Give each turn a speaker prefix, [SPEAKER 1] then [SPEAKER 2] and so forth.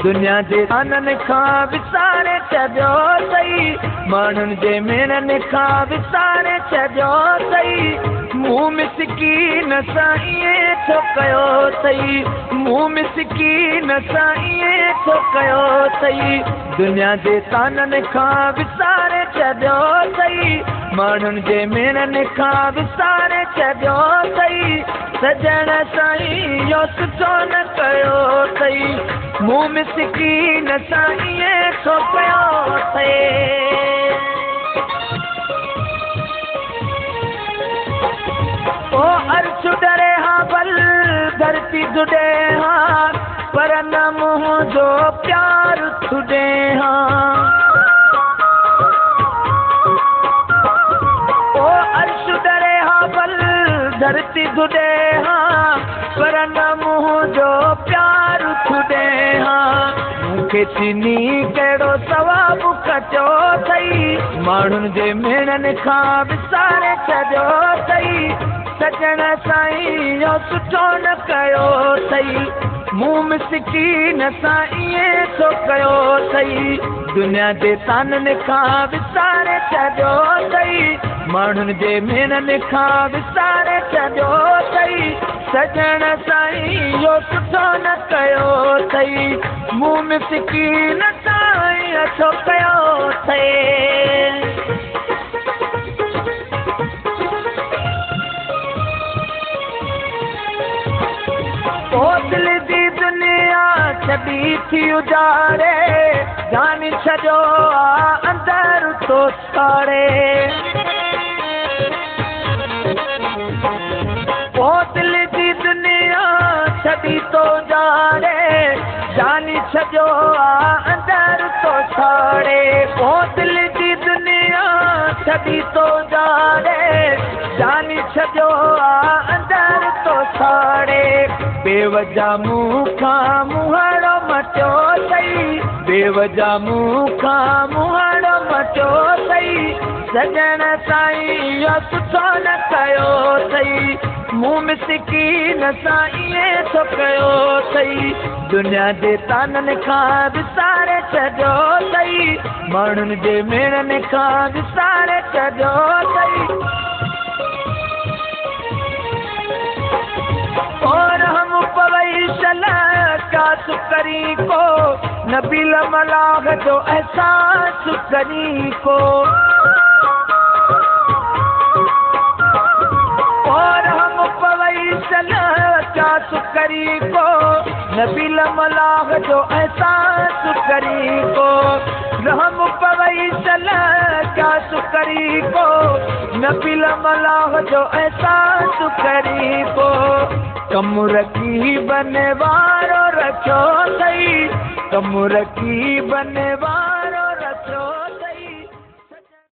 [SPEAKER 1] दुनिया जे आनंद खां विसारे छॾियो अथई, माण्हुनि जे मेणनि खां विसारे छॾियो अथई। मूं मिसकीन सां ईअं छो कयो अथई, मूं मिसकीन सां ईअं छो कयो अथई। दुनिया जे ताननि खां विसारे छॾियो अथई, माण्हुनि जे मेणनि खां विसारे छॾियो अथई। सजण साईं इहो सुठो न कयो अथई, मूं मिसकीन सां ईअं छो कयो अथई। ओ अर्श डरे हाँ बल धरती जुड़े हाँ, पर न मुंहिंजो प्यार छुॾे हाँ। ओ अर्श डरे हाँ बल धरती जुड़े हाँ, पर न मुंहिंजो प्यार छुॾे हाँ। मूंखे चीनी कहिड़ो सवाबु कचो अथई, माण्हुनि जे मेणनि खां विसारे छॾियो अथई। सजण साईं इहो सुठो न कयो अथई, मूं मिसकीन सां ईअं छो कयो अथई। दुनिया जे ताननि खां विसारे छॾियो अथई, माण्हुनि जे मेणनि खां विसारे छॾियो अथई। सजण साईं इहो सुठो न कयो अथई, मूं मिसकीन सां ईअं छो कयो अथई। ओ दिल जी दुनिया छॾी थी उजाड़े, जानी छॾियो आ अंदर तो साड़े। ओ दिल जी दुनिया छॾी तो उजाड़े, जानी छॾियो आ अंदर तो साड़े। ओ दिल जी दुनिया छॾी तो उजाड़े, जानी छॾियो आ अंदर तो साड़े। बेवजह मूं खां मुहाड़ो मटियो अथई, बेवजह मूं खां मुहाड़ो मटियो अथई। सजण साईं इहो सुठो न कयो अथई, मूं मिसकीन सां ईअं छो कयो अथई। दुनिया जे ताननि खां विसारे छॾियो अथई, माण्हुनि जे मेणनि खां विसारे छॾियो अथई। और हम पवैशल का सुकरी को, नबील मलाह जो एहसास करी को। और हम पवैशल का सुकरी को, नबील मलाह जो एहसास करी को। हम पवैशल का सुकरी को, नबील मलाह जो एहसास करी को। कम रकीबन वारो रखियो अथई, कम रकीबन वारो